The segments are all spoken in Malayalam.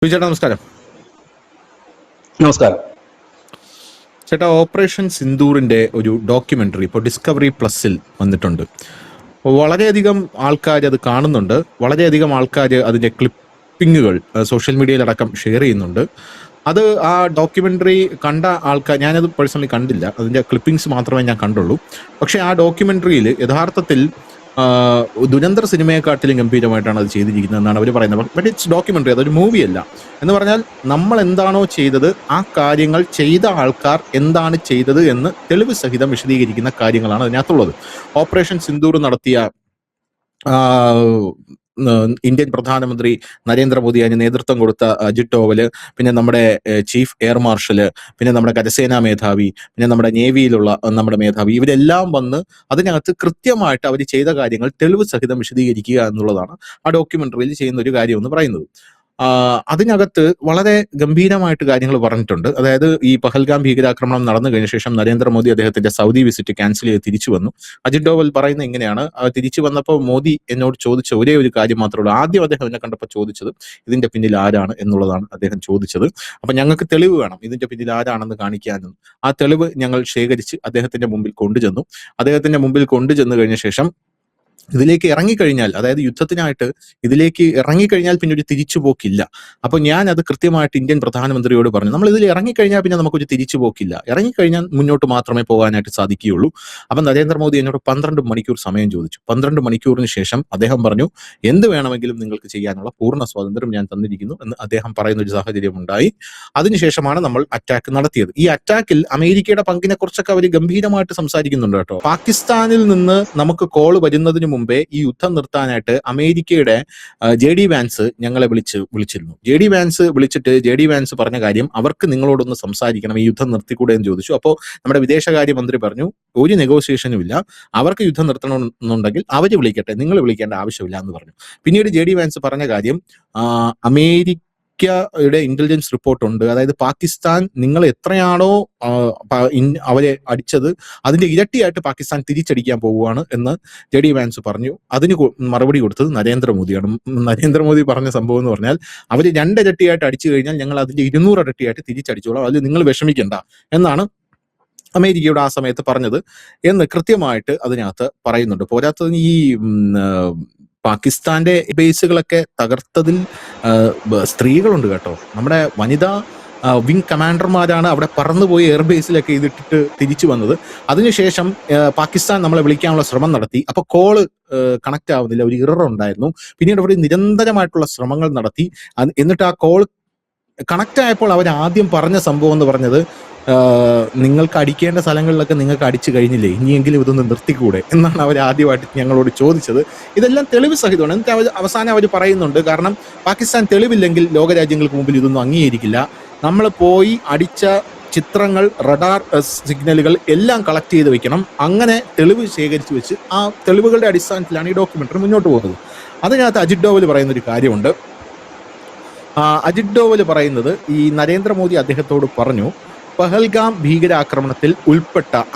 ചേട്ടാ നമസ്കാരം. നമസ്കാരം. ചേട്ടാ, ഓപ്പറേഷൻ സിന്ദൂറിന്റെ ഒരു ഡോക്യുമെന്ററി ഇപ്പോൾ ഡിസ്കവറി പ്ലസിൽ വന്നിട്ടുണ്ട്. വളരെയധികം ആൾക്കാർ അത് കാണുന്നുണ്ട്. വളരെയധികം ആൾക്കാർ അതിന്റെ ക്ലിപ്പിങ്ങുകൾ സോഷ്യൽ മീഡിയയിലടക്കം ഷെയർ ചെയ്യുന്നുണ്ട്. അത് ആ ഡോക്യുമെന്ററി കണ്ട ആൾക്കാർ, ഞാനത് പേഴ്സണലി കണ്ടില്ല, അതിന്റെ ക്ലിപ്പിംഗ്സ് മാത്രമേ ഞാൻ കണ്ടുള്ളൂ. പക്ഷെ ആ ഡോക്യുമെന്ററിയിൽ യഥാർത്ഥത്തിൽ ദുരന്തർ സിനിമയെക്കാട്ടിലും ഗംഭീരമായിട്ടാണ് അത് ചെയ്തിരിക്കുന്നത് എന്നാണ് അവർ പറയുന്നത്. ബട്ട് ഇറ്റ്സ് ഡോക്യുമെന്ററി, അതൊരു മൂവിയല്ല. എന്ന് പറഞ്ഞാൽ നമ്മൾ എന്താണോ ചെയ്തത് ആ കാര്യങ്ങൾ ചെയ്ത ആൾക്കാർ എന്താണ് ചെയ്തത് എന്ന് തെളിവ് സഹിതം വിശദീകരിക്കുന്ന കാര്യങ്ങളാണ് അതിനകത്തുള്ളത്. ഓപ്പറേഷൻ സിന്ദൂർ നടത്തിയ ഇന്ത്യൻ പ്രധാനമന്ത്രി നരേന്ദ്രമോദി അതിന് നേതൃത്വം കൊടുത്ത അജിത് ഡോവല്, പിന്നെ നമ്മുടെ ചീഫ് എയർ മാർഷല്, പിന്നെ നമ്മുടെ കരസേനാ മേധാവി, പിന്നെ നമ്മുടെ നേവിയിലുള്ള നമ്മുടെ മേധാവി, ഇവരെല്ലാം വന്ന് അതിനകത്ത് കൃത്യമായിട്ട് അവർ ചെയ്ത കാര്യങ്ങൾ തെളിവ് സഹിതം വിശദീകരിക്കുക എന്നുള്ളതാണ് ആ ഡോക്യുമെന്ററിയിൽ ചെയ്യുന്ന ഒരു കാര്യം എന്ന് പറയുന്നത്. അതിനകത്ത് വളരെ ഗംഭീരമായിട്ട് കാര്യങ്ങൾ പറഞ്ഞിട്ടുണ്ട്. അതായത് ഈ പഹൽഗാം ഭീകരാക്രമണം നടന്നു കഴിഞ്ഞ ശേഷം നരേന്ദ്രമോദി അദ്ദേഹത്തിന്റെ സൗദി വിസിറ്റ് ക്യാൻസൽ ചെയ്ത് തിരിച്ചു വന്നു. അജിത് ഡോവൽ പറയുന്നത് ഇങ്ങനെയാണ്: തിരിച്ചു വന്നപ്പോൾ മോദി എന്നോട് ചോദിച്ച ഒരേ ഒരു കാര്യം മാത്രമേ ഉള്ളൂ. ആദ്യം അദ്ദേഹം എന്നെ കണ്ടപ്പോൾ ചോദിച്ചത് ഇതിന്റെ പിന്നിൽ ആരാണ് എന്നുള്ളതാണ് അദ്ദേഹം ചോദിച്ചത്. അപ്പൊ ഞങ്ങൾക്ക് തെളിവ് വേണം, ഇതിന്റെ പിന്നിൽ ആരാണെന്ന് കാണിക്കാനും. ആ തെളിവ് ഞങ്ങൾ ശേഖരിച്ച് അദ്ദേഹത്തിന്റെ മുമ്പിൽ കൊണ്ടുചെന്ന് കഴിഞ്ഞ ശേഷം ഇതിലേക്ക് ഇറങ്ങിക്കഴിഞ്ഞാൽ, അതായത് യുദ്ധത്തിനായിട്ട് ഇതിലേക്ക് ഇറങ്ങിക്കഴിഞ്ഞാൽ പിന്നെ ഒരു തിരിച്ചുപോക്കില്ല. അപ്പൊ ഞാൻ അത് കൃത്യമായിട്ട് ഇന്ത്യൻ പ്രധാനമന്ത്രിയോട് പറഞ്ഞു, നമ്മൾ ഇതിൽ ഇറങ്ങിക്കഴിഞ്ഞാൽ പിന്നെ നമുക്കൊരു തിരിച്ചുപോക്കില്ല, ഇറങ്ങിക്കഴിഞ്ഞാൽ മുന്നോട്ട് മാത്രമേ പോകാനായിട്ട് സാധിക്കുകയുള്ളൂ. അപ്പം നരേന്ദ്രമോദി എന്നോട് 12 മണിക്കൂർ സമയം ചോദിച്ചു. 12 മണിക്കൂറിന് ശേഷം അദ്ദേഹം പറഞ്ഞു, എന്ത് വേണമെങ്കിലും നിങ്ങൾക്ക് ചെയ്യാനുള്ള പൂർണ്ണ സ്വാതന്ത്ര്യം ഞാൻ തന്നിരിക്കുന്നു എന്ന് അദ്ദേഹം പറയുന്ന ഒരു സാഹചര്യം ഉണ്ടായി. അതിനുശേഷമാണ് നമ്മൾ അറ്റാക്ക് നടത്തിയത്. ഈ അറ്റാക്കിൽ അമേരിക്കയുടെ പങ്കിനെ കുറിച്ചൊക്കെ അവർ ഗംഭീരമായിട്ട് സംസാരിക്കുന്നുണ്ട് കേട്ടോ. പാകിസ്ഥാനിൽ നിന്ന് നമുക്ക് കോള് വരുന്നതിന് മുമ്പേ ഈ യുദ്ധം നിർത്താനായിട്ട് അമേരിക്കയുടെ JD വാൻസ് ഞങ്ങളെ വിളിച്ചിരുന്നു. JD വാൻസ് വിളിച്ചിട്ട് JD വാൻസ് പറഞ്ഞ കാര്യം, അവർക്ക് നിങ്ങളോടൊന്ന് സംസാരിക്കണം, ഈ യുദ്ധം നിർത്തിക്കൂടെ എന്ന് ചോദിച്ചു. അപ്പോൾ നമ്മുടെ വിദേശകാര്യമന്ത്രി പറഞ്ഞു, ഒരു നെഗോസിയേഷനും ഇല്ല, അവർക്ക് യുദ്ധം നിർത്തണമെന്നുണ്ടെങ്കിൽ അവർ വിളിക്കട്ടെ, നിങ്ങൾ വിളിക്കേണ്ട ആവശ്യമില്ല എന്ന് പറഞ്ഞു. പിന്നീട് JD വാൻസ് പറഞ്ഞ കാര്യം, അമേരിക്കയുടെ ഇന്റലിജൻസ് റിപ്പോർട്ട് ഉണ്ട്, അതായത് പാകിസ്ഥാൻ നിങ്ങൾ എത്രയാണോ അവരെ അടിച്ചത് അതിന്റെ ഇരട്ടിയായിട്ട് പാകിസ്ഥാൻ തിരിച്ചടിക്കാൻ പോവുകയാണ് എന്ന് JD വാൻസ് പറഞ്ഞു. അതിന് മറുപടി കൊടുത്തത് നരേന്ദ്രമോദിയാണ്. നരേന്ദ്രമോദി പറഞ്ഞ സംഭവം എന്ന് പറഞ്ഞാൽ, അവർ 2 ഇരട്ടിയായിട്ട് അടിച്ചു കഴിഞ്ഞാൽ ഞങ്ങൾ അതിന്റെ 200 ഇരട്ടിയായിട്ട് തിരിച്ചടിച്ചോളാം, അതിൽ നിങ്ങൾ വിഷമിക്കണ്ട എന്നാണ് അമേരിക്കയുടെ ആ സമയത്ത് പറഞ്ഞത് എന്ന് കൃത്യമായിട്ട് അതിനകത്ത് പറയുന്നുണ്ട്. പോരാത്തതിന് ഈ പാകിസ്ഥാന്റെ ബേസുകളൊക്കെ തകർത്തതിൽ സ്ത്രീകളുണ്ട് കേട്ടോ. നമ്മുടെ വനിതാ വിങ് കമാൻഡർമാരാണ് അവിടെ പറന്നുപോയി എയർബേസിലൊക്കെ ഇതിട്ടിട്ട് തിരിച്ചു വന്നത്. അതിനുശേഷം പാകിസ്ഥാൻ നമ്മളെ വിളിക്കാനുള്ള ശ്രമം നടത്തി. അപ്പൊ കോള് കണക്ട് ആവുന്നില്ല, ഒരു ഇറർ ഉണ്ടായിരുന്നു. പിന്നീട് അവർ നിരന്തരമായിട്ടുള്ള ശ്രമങ്ങൾ നടത്തി. എന്നിട്ട് ആ കോൾ കണക്ട് ആയപ്പോൾ അവർ ആദ്യം പറഞ്ഞ സംഭവം എന്ന് പറഞ്ഞത്, നിങ്ങൾക്ക് അടിക്കേണ്ട സ്ഥലങ്ങളിലൊക്കെ നിങ്ങൾക്ക് അടിച്ചു കഴിഞ്ഞില്ലേ, ഇനിയെങ്കിലും ഇതൊന്ന് നിർത്തിക്കൂടെ എന്നാണ് അവർ ആദ്യമായിട്ട് ഞങ്ങളോട് ചോദിച്ചത്. ഇതെല്ലാം തെളിവ് സഹിതമാണ്. എന്നിട്ട് അവസാനം അവർ പറയുന്നുണ്ട്, കാരണം പാകിസ്ഥാൻ തെളിവില്ലെങ്കിൽ ലോകരാജ്യങ്ങൾക്ക് മുമ്പിൽ ഇതൊന്നും അംഗീകരിക്കില്ല, നമ്മൾ പോയി അടിച്ച ചിത്രങ്ങൾ, റഡാർ സിഗ്നലുകൾ എല്ലാം കളക്ട് ചെയ്ത് വെക്കണം, അങ്ങനെ തെളിവ് ശേഖരിച്ച് വെച്ച് ആ തെളിവുകളുടെ അടിസ്ഥാനത്തിലാണ് ഈ ഡോക്യുമെന്ററി മുന്നോട്ട് പോകുന്നത്. അതിനകത്ത് അജിത് ഡോവൽ പറയുന്നൊരു കാര്യമുണ്ട്. അജിത് ഡോവൽ പറയുന്നത്, ഈ നരേന്ദ്രമോദി അദ്ദേഹത്തോട് പറഞ്ഞു, പഹൽഗാം ഭീകരാക്രമണത്തിൽ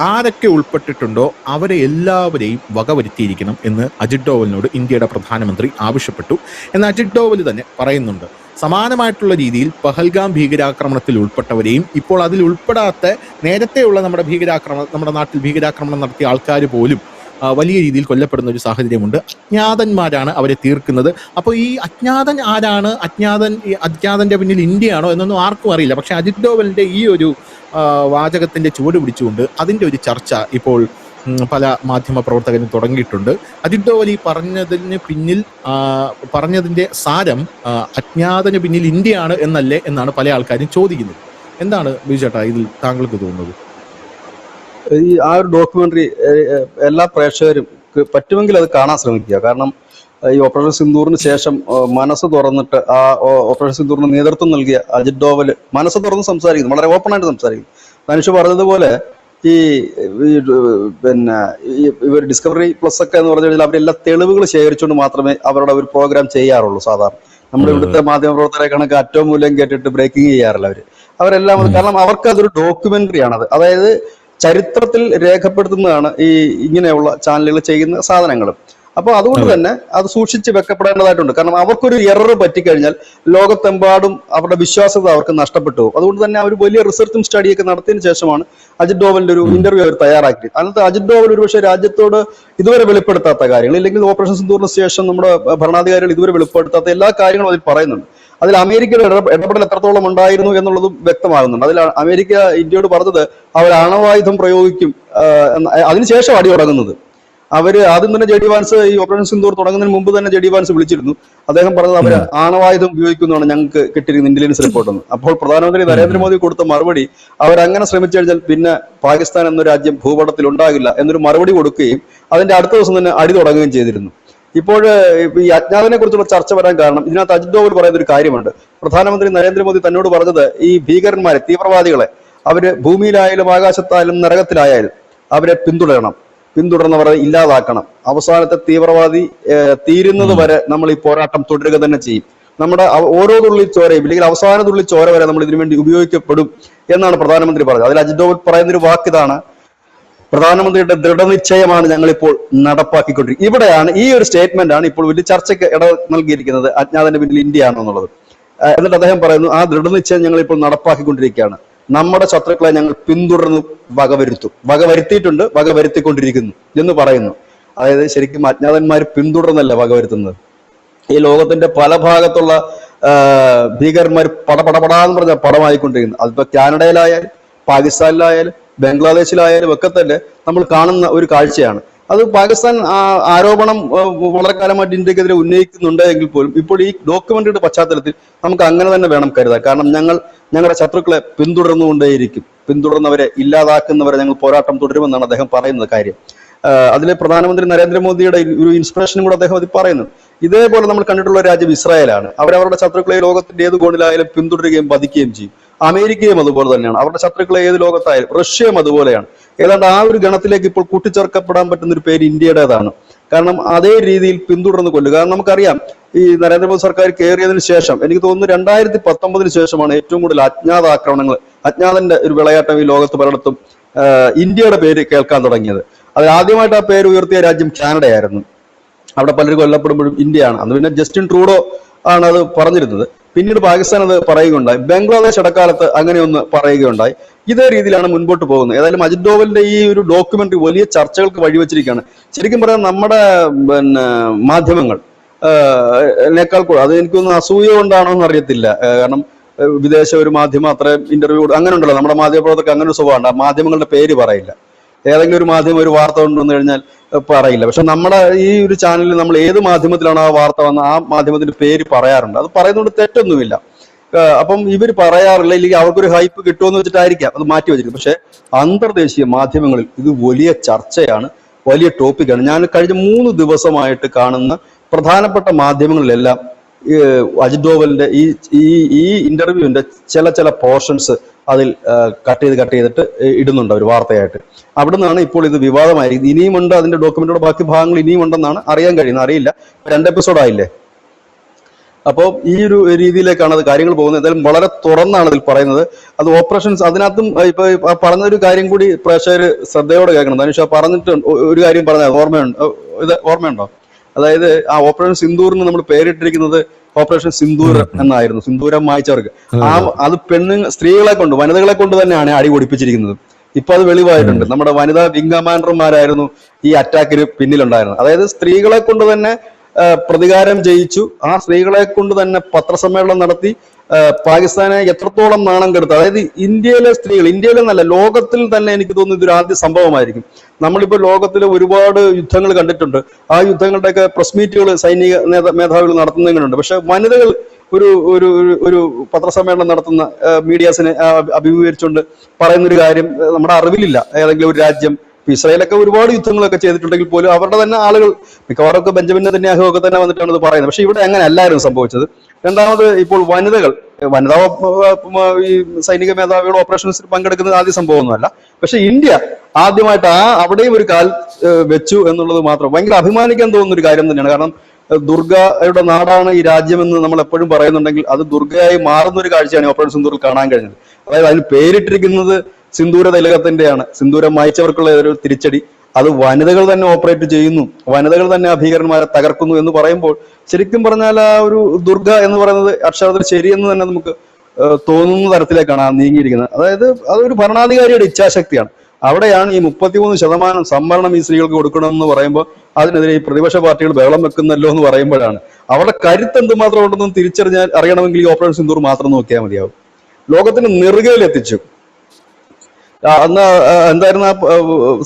ആരൊക്കെ ഉൾപ്പെട്ടിട്ടുണ്ടോ അവരെ എല്ലാവരെയും വകവരുത്തിയിരിക്കണം എന്ന് അജിത് ഡോവലിനോട് ഇന്ത്യയുടെ പ്രധാനമന്ത്രി ആവശ്യപ്പെട്ടു എന്ന് അജിത് ഡോവൽ തന്നെ പറയുന്നുണ്ട്. സമാനമായിട്ടുള്ള രീതിയിൽ പഹൽഗാം ഭീകരാക്രമണത്തിൽ ഉൾപ്പെട്ടവരെയും ഇപ്പോൾ അതിൽ ഉൾപ്പെടാത്ത നേരത്തെയുള്ള നമ്മുടെ നാട്ടിൽ ഭീകരാക്രമണം നടത്തിയ ആൾക്കാർ പോലും വലിയ രീതിയിൽ കൊല്ലപ്പെടുന്ന ഒരു സാഹചര്യമുണ്ട്. അജ്ഞാതന്മാരാണ് അവരെ തീർക്കുന്നത്. അപ്പോൾ ഈ അജ്ഞാതൻ ആരാണ്, അജ്ഞാതന്റെ പിന്നിൽ ഇന്ത്യയാണോ എന്നൊന്നും ആർക്കും അറിയില്ല. പക്ഷെ അജിത് ഡോവലിന്റെ ഈ ഒരു വാചകത്തിന്റെ ചുവട് പിടിച്ചുകൊണ്ട് അതിന്റെ ഒരു ചർച്ച ഇപ്പോൾ പല മാധ്യമ പ്രവർത്തകരും തുടങ്ങിയിട്ടുണ്ട്. അജിത് ഡോവൽ ഈ പറഞ്ഞതിന്റെ സാരം അജ്ഞാതന് പിന്നിൽ ഇന്ത്യയാണ് എന്നല്ലേ എന്നാണ് പല ആൾക്കാരും ചോദിക്കുന്നത്. എന്താണ് ബിജുചേട്ടാ ഇതിൽ താങ്കൾക്ക് തോന്നുന്നത്? ഈ ആ ഒരു ഡോക്യുമെന്ററി എല്ലാ പ്രേക്ഷകരും പറ്റുമെങ്കിൽ അത് കാണാൻ ശ്രമിക്കുക. കാരണം ഈ ഓപ്പറേഷൻ സിന്ദൂറിന് ശേഷം മനസ്സ് തുറന്നിട്ട് ആ ഓപ്പറേഷൻ സിന്ദൂറിന് നേതൃത്വം നൽകിയ അജിത് ഡോവൽ മനസ്സ് തുറന്ന് സംസാരിക്കുന്നു, വളരെ ഓപ്പണായിട്ട് സംസാരിക്കുന്നു. ധനുഷ് പറഞ്ഞതുപോലെ ഈ ഇവർ ഡിസ്കവറി പ്ലസ് ഒക്കെ എന്ന് പറഞ്ഞു കഴിഞ്ഞാൽ അവരെല്ലാ തെളിവുകൾ ശേഖരിച്ചുകൊണ്ട് മാത്രമേ അവരുടെ ഒരു പ്രോഗ്രാം ചെയ്യാറുള്ളൂ. സാധാരണ നമ്മുടെ ഇവിടുത്തെ മാധ്യമപ്രവർത്തകരെ കണക്ക് അറ്റവും മൂല്യം കേട്ടിട്ട് ബ്രേക്കിംഗ് ചെയ്യാറില്ല അവരെല്ലാം. കാരണം അവർക്ക് അതൊരു ഡോക്യുമെന്ററി ആണത്. അതായത് ചരിത്രത്തിൽ രേഖപ്പെടുത്തുന്നതാണ് ഈ ഇങ്ങനെയുള്ള ചാനലുകൾ ചെയ്യുന്ന സാധനങ്ങൾ. അപ്പോൾ അതുകൊണ്ട് തന്നെ അത് സൂക്ഷിച്ച് വെക്കപ്പെടേണ്ടതായിട്ടുണ്ട്. കാരണം അവർക്കൊരു എറർ പറ്റിക്കഴിഞ്ഞാൽ ലോകത്തെമ്പാടും അവരുടെ വിശ്വാസ്യത അവർക്ക് നഷ്ടപ്പെട്ടു പോകും. അതുകൊണ്ട് തന്നെ അവർ വലിയ റിസർച്ചും സ്റ്റഡിയൊക്കെ നടത്തിയതിനു ശേഷമാണ് അജിത് ഡോവലിന്റെ ഒരു ഇന്റർവ്യൂ അവർ തയ്യാറാക്കി. അന്നത്തെ അജിത് ഡോവൽ ഒരുപക്ഷെ രാജ്യത്തോട് ഇതുവരെ വെളിപ്പെടുത്താത്ത കാര്യങ്ങൾ, ഇല്ലെങ്കിൽ ഓപ്പറേഷൻ സിന്ദൂറിന് ശേഷം നമ്മുടെ ഭരണാധികാരികൾ ഇതുവരെ വെളിപ്പെടുത്താത്ത എല്ലാ കാര്യങ്ങളും അതിൽ പറയുന്നുണ്ട്. അതിൽ അമേരിക്കയുടെ ഇടപെടൽ എത്രത്തോളം ഉണ്ടായിരുന്നു എന്നുള്ളതും വ്യക്തമാകുന്നുണ്ട്. അതിൽ അമേരിക്ക ഇന്ത്യയോട് പറഞ്ഞത് അവർ ആണവായുധം പ്രയോഗിക്കും, അതിനുശേഷം അടി തുടങ്ങുന്നത്. അവര് ആദ്യം തന്നെ ജെ ഡി വാൻസ് ഈ ഓപ്പറേഷൻ സിന്ദൂർ തുടങ്ങുന്നതിന് മുമ്പ് തന്നെ ജെ ഡി വാൻസ് വിളിച്ചിരുന്നു. അദ്ദേഹം പറഞ്ഞത് അവർ ആണവായുധം ഉപയോഗിക്കുന്നതാണ് ഞങ്ങൾക്ക് കിട്ടിയിരിക്കുന്ന ഇന്റലിജൻസ് റിപ്പോർട്ടെന്ന്. അപ്പോൾ പ്രധാനമന്ത്രി നരേന്ദ്രമോദി കൊടുത്ത മറുപടി, അവരങ്ങനെ ശ്രമിച്ചു കഴിഞ്ഞാൽ പിന്നെ പാകിസ്ഥാൻ എന്ന രാജ്യം ഭൂപടത്തിൽ ഉണ്ടാകില്ല എന്നൊരു മറുപടി കൊടുക്കുകയും അതിന്റെ അടുത്ത ദിവസം തന്നെ അടി തുടങ്ങുകയും ചെയ്തിരുന്നു. ഇപ്പോൾ ഈ അജ്ഞാതനെ കുറിച്ചുള്ള ചർച്ച വരാൻ കാരണം ഇതിനകത്ത് അജിത് ഡോവൽ പറയുന്ന ഒരു കാര്യമുണ്ട്. പ്രധാനമന്ത്രി നരേന്ദ്രമോദി തന്നോട് പറഞ്ഞത് ഈ ഭീകരന്മാരെ, തീവ്രവാദികളെ അവര് ഭൂമിയിലായാലും ആകാശത്തായാലും നരകത്തിലായാലും അവരെ പിന്തുടർന്നവരെ ഇല്ലാതാക്കണം. അവസാനത്തെ തീവ്രവാദി തീരുന്നത് വരെ നമ്മൾ ഈ പോരാട്ടം തുടരുക തന്നെ ചെയ്യും. നമ്മുടെ ഓരോ തുള്ളി ചോരയും ഇല്ലെങ്കിൽ അവസാന തുള്ളി ചോര വരെ നമ്മൾ ഇതിനു വേണ്ടി ഉപയോഗിക്കപ്പെടും എന്നാണ് പ്രധാനമന്ത്രി പറഞ്ഞത്. അതിൽ അജിത് ഡോവൽ പറയുന്നൊരു വാക്കിതാണ്, പ്രധാനമന്ത്രിയുടെ ദൃഢനിശ്ചയമാണ് ഞങ്ങളിപ്പോൾ നടപ്പാക്കിക്കൊണ്ടിരിക്കുന്നത്. ഇവിടെയാണ് ഈ ഒരു സ്റ്റേറ്റ്മെന്റ് ആണ് ഇപ്പോൾ വലിയ ചർച്ചയ്ക്ക് ഇട നൽകിയിരിക്കുന്നത്, അജ്ഞാതന്റെ പിന്നിൽ ഇന്ത്യ ആണോ എന്നുള്ളത്. എന്നിട്ട് അദ്ദേഹം പറയുന്നു, ആ ദൃഢനിശ്ചയം ഞങ്ങൾ ഇപ്പോൾ നടപ്പാക്കിക്കൊണ്ടിരിക്കുകയാണ്. നമ്മുടെ ശത്രുക്കളെ ഞങ്ങൾ പിന്തുടർന്ന് വകവരുത്തിയിട്ടുണ്ട്, വകവരുത്തിക്കൊണ്ടിരിക്കുന്നു എന്ന് പറയുന്നു. അതായത് ശരിക്കും അജ്ഞാതന്മാർ പിന്തുടർന്നല്ല വകവരുത്തുന്നത്. ഈ ലോകത്തിന്റെ പല ഭാഗത്തുള്ള ഭീകരന്മാർ പടപടപടാന്ന് പറഞ്ഞ പടമായിക്കൊണ്ടിരിക്കുന്നു. അതിപ്പോ കാനഡയിലായാലും പാകിസ്ഥാനിലായാലും ബംഗ്ലാദേശിലായാലും ഒക്കെ തന്നെ നമ്മൾ കാണുന്ന ഒരു കാഴ്ചയാണ്. അത് പാകിസ്ഥാൻ ആരോപണം വളരെ കാലമായിട്ട് ഇന്ത്യക്കെതിരെ ഉന്നയിക്കുന്നുണ്ട് എങ്കിൽ പോലും ഇപ്പോൾ ഈ ഡോക്യുമെന്ററിയുടെ പശ്ചാത്തലത്തിൽ നമുക്ക് അങ്ങനെ തന്നെ വേണം കരുതാൻ. കാരണം ഞങ്ങളുടെ ശത്രുക്കളെ പിന്തുടർന്നവരെ ഇല്ലാതാക്കുന്നവരെ ഞങ്ങൾ പോരാട്ടം തുടരുമെന്നാണ് അദ്ദേഹം പറയുന്നത് കാര്യം. അതിൽ പ്രധാനമന്ത്രി നരേന്ദ്രമോദിയുടെ ഒരു ഇൻസ്പിറേഷനും കൂടെ അദ്ദേഹം അതിൽ പറയുന്നു. ഇതേപോലെ നമ്മൾ കണ്ടിട്ടുള്ള രാജ്യം ഇസ്രായേലാണ്. അവരവരുടെ ശത്രുക്കളെ ലോകത്തിന്റെ ഏത് കോണിലായാലും പിന്തുടരുകയും വധിക്കുകയും ചെയ്യും. അമേരിക്കയും അതുപോലെ തന്നെയാണ്. അവരുടെ ശത്രുക്കളെ ഏത് ലോകത്തായാലും, റഷ്യയും അതുപോലെയാണ്. ഏതാണ്ട് ആ ഒരു ഗണത്തിലേക്ക് ഇപ്പോൾ കൂട്ടിച്ചേർക്കപ്പെടാൻ പറ്റുന്ന ഒരു പേര് ഇന്ത്യയുടേതാണ്. കാരണം അതേ രീതിയിൽ പിന്തുടർന്ന് കൊല്ലുക. കാരണം നമുക്കറിയാം, ഈ നരേന്ദ്രമോദി സർക്കാർ കയറിയതിനു ശേഷം എനിക്ക് തോന്നുന്നു 2019 ശേഷമാണ് ഏറ്റവും കൂടുതൽ അജ്ഞാതന്റെ ഒരു വിളയാട്ടം ഈ ലോകത്ത് പലയിടത്തും ഇന്ത്യയുടെ പേര് കേൾക്കാൻ തുടങ്ങിയത്. അതിൽ ആദ്യമായിട്ട് ആ പേര് ഉയർത്തിയ രാജ്യം കാനഡയായിരുന്നു. അവിടെ പലരും കൊല്ലപ്പെടുമ്പോഴും ഇന്ത്യയാണ്. അന്ന് പിന്നെ ജസ്റ്റിൻ ട്രൂഡോ ആണ് അത് പറഞ്ഞിരുന്നത്. പിന്നീട് പാകിസ്ഥാൻ അത് പറയുകയുണ്ടായി. ബംഗ്ലാദേശ് ഇടക്കാലത്ത് അങ്ങനെയൊന്ന് പറയുകയുണ്ടായി. ഇതേ രീതിയിലാണ് മുൻപോട്ട് പോകുന്നത്. ഏതായാലും അജിത് ഡോവലിന്റെ ഈ ഒരു ഡോക്യുമെന്ററി വലിയ ചർച്ചകൾക്ക് വഴിവെച്ചിരിക്കുകയാണ്. ശരിക്കും പറയാൻ നമ്മുടെ മാധ്യമങ്ങൾ േക്കാൾ കൂടെ, അത് എനിക്കൊന്ന് അസൂയ കൊണ്ടാണോ എന്ന് അറിയത്തില്ല. കാരണം വിദേശ ഒരു മാധ്യമം അത്രയും ഇന്റർവ്യൂ അങ്ങനെ ഉണ്ടല്ലോ, നമ്മുടെ മാധ്യമപ്രവർത്തകർക്ക് അങ്ങനെ ഒരു സ്വഭാവമുണ്ട്. ആ മാധ്യമങ്ങളുടെ പേര് പറയില്ല. ഏതെങ്കിലും ഒരു മാധ്യമം ഒരു വാർത്ത കൊണ്ടുവന്നു കഴിഞ്ഞാൽ പറയില്ല. പക്ഷെ നമ്മുടെ ഈ ഒരു ചാനലിൽ നമ്മൾ ഏത് മാധ്യമത്തിലാണ് ആ വാർത്ത വന്ന ആ മാധ്യമത്തിന്റെ പേര് പറയാറുണ്ട്. അത് പറയുന്നതുകൊണ്ട് തെറ്റൊന്നുമില്ല. അപ്പം ഇവർ പറയാറില്ല, ഇല്ലെങ്കിൽ അവർക്കൊരു ഹൈപ്പ് കിട്ടുമെന്ന് വെച്ചിട്ടായിരിക്കാം അത് മാറ്റി വെച്ചിരിക്കുന്നത്. പക്ഷെ അന്തർദേശീയ മാധ്യമങ്ങളിൽ ഇത് വലിയ ചർച്ചയാണ്, വലിയ ടോപ്പിക്കാണ്. ഞാൻ കഴിഞ്ഞ 3 ദിവസമായിട്ട് കാണുന്ന പ്രധാനപ്പെട്ട മാധ്യമങ്ങളിലെല്ലാം അജിത് ഡോവലിന്റെ ഈ ഇന്റർവ്യൂവിന്റെ ചില പോർഷൻസ് അതിൽ കട്ട് ചെയ്തിട്ട് ഇടുന്നുണ്ട് അവർ വാർത്തയായിട്ട്. അവിടെ നിന്നാണ് ഇപ്പോൾ ഇത് വിവാദമായിരിക്കുന്നത്. ഇനിയുമുണ്ട് അതിന്റെ ഡോക്യുമെന്റിയുടെ ബാക്കി ഭാഗങ്ങൾ ഇനിയും ഉണ്ടെന്നാണ് അറിയാൻ കഴിയുന്നത്. അറിയില്ല, 2 എപ്പിസോഡായില്ലേ. അപ്പോൾ ഈ ഒരു രീതിയിലേക്കാണ് അത് കാര്യങ്ങൾ പോകുന്നത്. എന്തായാലും വളരെ തുറന്നാണ് ഇതിൽ പറയുന്നത്. അത് ഓപ്പറേഷൻസ് അതിനകത്തും ഇപ്പൊ പറഞ്ഞൊരു കാര്യം കൂടി പ്രേക്ഷകർ ശ്രദ്ധയോടെ കേൾക്കണം. ധനുഷ പറഞ്ഞിട്ട് ഒരു കാര്യം പറഞ്ഞത് ഓർമ്മയുണ്ടോ? അതായത് ആ ഓപ്പറേഷൻ സിന്ദൂറിന് നമ്മൾ പേരിട്ടിരിക്കുന്നത് ഓപ്പറേഷൻ സിന്ദൂർ എന്നായിരുന്നു. സിന്ദൂരം മായ്ച്ചവർക്ക് അത് വനിതകളെ കൊണ്ട് തന്നെയാണ് അടി പൊടിപ്പിച്ചിരിക്കുന്നത്. ഇപ്പൊ അത് വെളിവായിട്ടുണ്ട്. നമ്മുടെ വനിതാ വിംഗ് കമാൻഡർമാരായിരുന്നു ഈ അറ്റാക്കിന് പിന്നിലുണ്ടായിരുന്നത്. അതായത് സ്ത്രീകളെ കൊണ്ട് തന്നെ പ്രതികാരം ചെയ്യിച്ചു. ആ സ്ത്രീകളെ കൊണ്ട് തന്നെ പത്രസമ്മേളനം നടത്തി പാകിസ്ഥാനെ എത്രത്തോളം നാണം കെടുത്തു. അതായത് ഇന്ത്യയിലെ സ്ത്രീകൾ, ഇന്ത്യയിലെന്നല്ല ലോകത്തിൽ തന്നെ എനിക്ക് തോന്നുന്നു ഇതൊരു ആദ്യ സംഭവമായിരിക്കും. നമ്മളിപ്പോൾ ലോകത്തിൽ ഒരുപാട് യുദ്ധങ്ങൾ കണ്ടിട്ടുണ്ട്. ആ യുദ്ധങ്ങളുടെയൊക്കെ പ്രസ് മീറ്റുകൾ സൈനിക മേധാവികൾ നടത്തുന്നതിനുണ്ട്. പക്ഷെ വനിതകൾ ഒരു പത്രസമ്മേളനം നടത്തുന്ന മീഡിയാസിനെ അഭിമുഖീകരിച്ചുകൊണ്ട് പറയുന്നൊരു കാര്യം നമ്മുടെ അറിവിലില്ല. ഏതെങ്കിലും ഒരു രാജ്യം, ഇസ്രായേലൊക്കെ ഒരുപാട് യുദ്ധങ്ങളൊക്കെ ചെയ്തിട്ടുണ്ടെങ്കിൽ പോലും അവരുടെ തന്നെ ആളുകൾ മിക്കവാറൊക്കെ ബെഞ്ചമിൻ നെതന്യാഹു ഒക്കെ തന്നെ വന്നിട്ടാണ് ഇത് പറയുന്നത്. പക്ഷെ ഇവിടെ അങ്ങനെ അല്ലായിരുന്നു സംഭവിച്ചത്. രണ്ടാമത് ഇപ്പോൾ വനിതാ ഈ സൈനിക മേധാവികൾ ഓപ്പറേഷൻസിൽ പങ്കെടുക്കുന്നത് ആദ്യ സംഭവമൊന്നുമല്ല. പക്ഷെ ഇന്ത്യ ആദ്യമായിട്ട് അവിടെയും ഒരു കാൽ വെച്ചു എന്നുള്ളത് മാത്രം ഭയങ്കര അഭിമാനിക്കാൻ തോന്നുന്ന ഒരു കാര്യം തന്നെയാണ്. കാരണം ദുർഗയുടെ നാടാണ് ഈ രാജ്യമെന്ന് നമ്മൾ എപ്പോഴും പറയുന്നുണ്ടെങ്കിൽ അത് ദുർഗയായി മാറുന്ന ഒരു കാഴ്ചയാണ് ഓപ്പറേഷൻ സിന്ദൂറിൽ കാണാൻ കഴിഞ്ഞത്. അതായത് അതിന് പേരിട്ടിരിക്കുന്നത് സിന്ദൂര തിലകത്തിന്റെയാണ്. സിന്ദൂരം മായ്ച്ചവർക്കുള്ള ഒരു തിരിച്ചടി. അത് വനിതകൾ തന്നെ ഓപ്പറേറ്റ് ചെയ്യുന്നു, വനിതകൾ തന്നെ ആ ഭീകരന്മാരെ തകർക്കുന്നു എന്ന് പറയുമ്പോൾ ശരിക്കും പറഞ്ഞാൽ ആ ഒരു ദുർഗ എന്ന് പറയുന്നത് അക്ഷരത്തിൽ ശരിയെന്ന് തന്നെ നമുക്ക് തോന്നുന്ന തരത്തിലേക്കാണ് ആ നീങ്ങിയിരിക്കുന്നത്. അതായത് അതൊരു ഭരണാധികാരിയുടെ ഇച്ഛാശക്തിയാണ്. അവിടെയാണ് ഈ 33% സംവരണം ഈ സ്ത്രീകൾക്ക് കൊടുക്കണമെന്ന് പറയുമ്പോൾ അതിനെതിരെ ഈ പ്രതിപക്ഷ പാർട്ടികൾ ബഹളം വെക്കുന്നല്ലോ എന്ന് പറയുമ്പോഴാണ് അവരുടെ കരുത്ത് എന്തുമാത്രം ഉണ്ടെന്നും അറിയണമെങ്കിൽ ഈ ഓപ്പറേഷൻ സിന്ദൂർ മാത്രം നോക്കിയാൽ മതിയാവും. ലോകത്തിന് നെറുകയിലെത്തിച്ചു. അന്ന് എന്തായിരുന്നു ആ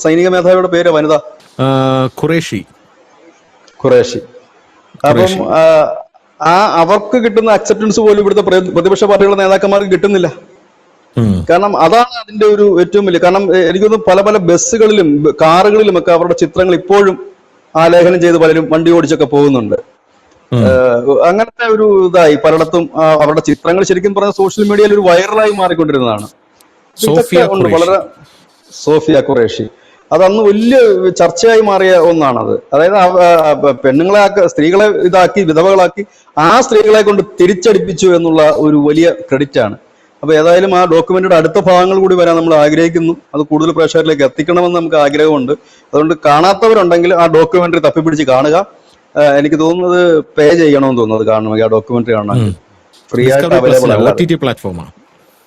സൈനിക മേധാവിയുടെ പേര്? വനിത ഖുറേഷി. അപ്പം അവർക്ക് കിട്ടുന്ന അക്സെപ്റ്റൻസ് പോലും ഇവിടുത്തെ പ്രതിപക്ഷ പാർട്ടികളുടെ നേതാക്കന്മാർക്ക് കിട്ടുന്നില്ല. കാരണം അതാണ് അതിന്റെ ഒരു ഏറ്റവും വലിയ കാരണം. എനിക്കൊന്ന് പല പല ബസ്സുകളിലും കാറുകളിലും ഒക്കെ അവരുടെ ചിത്രങ്ങൾ ഇപ്പോഴും ആലേഖനം ചെയ്ത് പലരും വണ്ടി ഓടിച്ചൊക്കെ പോകുന്നുണ്ട്. അങ്ങനത്തെ ഒരു ഇതായി പലയിടത്തും അവരുടെ ചിത്രങ്ങൾ ശരിക്കും പറഞ്ഞ സോഷ്യൽ മീഡിയയിൽ ഒരു വൈറലായി മാറിക്കൊണ്ടിരുന്നതാണ്. വളരെ സോഫിയ ഖുറേഷി അതന്ന് വലിയ ചർച്ചയായി മാറിയ ഒന്നാണത്. അതായത് പെണ്ണുങ്ങളെ സ്ത്രീകളെ ഇതാക്കി വിധവകളാക്കി ആ സ്ത്രീകളെ കൊണ്ട് തിരിച്ചടിപ്പിച്ചു എന്നുള്ള ഒരു വലിയ ക്രെഡിറ്റ് ആണ്. അപ്പൊ ഏതായാലും ആ ഡോക്യുമെന്റിയുടെ അടുത്ത ഭാഗങ്ങൾ കൂടി വരാൻ നമ്മൾ ആഗ്രഹിക്കുന്നു. അത് കൂടുതൽ പ്രേക്ഷകരിലേക്ക് എത്തിക്കണമെന്ന് നമുക്ക് ആഗ്രഹമുണ്ട്. അതുകൊണ്ട് കാണാത്തവരുണ്ടെങ്കിൽ ആ ഡോക്യുമെന്ററി തപ്പിപ്പിടിച്ച് കാണുക. എനിക്ക് തോന്നുന്നത് പേ ചെയ്യണമെന്ന് തോന്നുന്നത് കാണണമെങ്കിൽ ആ ഡോക്യുമെന്ററി കാണണമെങ്കിൽ ഫ്രീ ആയിട്ട് അവൈലബിൾ ആണ്.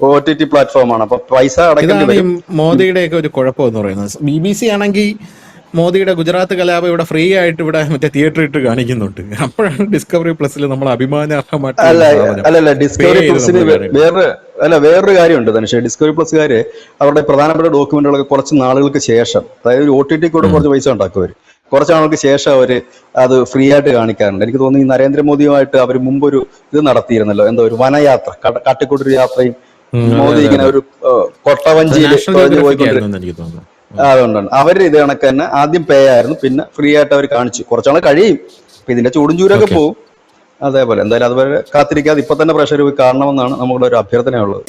OTT പ്ലാറ്റ്ഫോമാണ്. അപ്പൊ പൈസ അടയ്ക്കേണ്ടി വരും. മോദിയുടെ ഒക്കെ ഒരു കുഴപ്പം എന്ന് പറയുന്നത് BBC ആണെങ്കിൽ മോദിയുടെ ഗുജറാത്ത് കലാപം ഇവിടെ ഫ്രീ ആയിട്ട് ഇവിടെ മറ്റേ തിയേറ്റർ ഇട്ട് കാണിക്കുന്നുണ്ട്. അപ്പോഴാണ് ഡിസ്കവറി പ്ലസിൽ നമ്മൾ അഭിമാനാർഹമായിട്ട് അല്ലല്ല ഡിസ്കവറി പ്ലസിന് വേറൊരു കാര്യമുണ്ട് ധനുഷ്. ഡിസ്കവറി പ്ലസ്സുകാര് അവരുടെ പ്രധാനപ്പെട്ട ഡോക്യുമെന്റുകളൊക്കെ കുറച്ച് നാളുകൾക്ക് ശേഷം, അതായത് ഒരു OTT കൂടെ കുറച്ച് പൈസ ഉണ്ടാക്കും അവര്. കുറച്ച് നാളുകൾക്ക് ശേഷം അവര് അത് ഫ്രീ ആയിട്ട് കാണിക്കാറുണ്ട്. എനിക്ക് തോന്നുന്നു ഈ നരേന്ദ്രമോദിയുമായിട്ട് അവർ മുമ്പൊരു ഇത് നടത്തിയിരുന്നല്ലോ, എന്തോ ഒരു വനയാത്ര, കാട്ടിക്കൂട്ടൊരു യാത്രയും മോദി ഇങ്ങനെ ഒരു കൊട്ടവഞ്ചിയിൽ പോയിക്കൊണ്ടിരുന്നു. അതുകൊണ്ടാണ് അവര് ഇത് കണക്ക് തന്നെ ആദ്യം പേ ആയിരുന്നു, പിന്നെ ഫ്രീ ആയിട്ട് അവർ കാണിച്ചു. കുറച്ചാൾ കഴിയും, അപ്പൊ ഇതിന്റെ ചൂടും ചൂരൊക്കെ പോകും. അതേപോലെ എന്തായാലും അതുവരെ കാത്തിരിക്കാതെ ഇപ്പൊ തന്നെ പ്രേക്ഷകർ പോയി കാണണമെന്നാണ് നമ്മുടെ ഒരു അഭ്യർത്ഥനയുള്ളത്.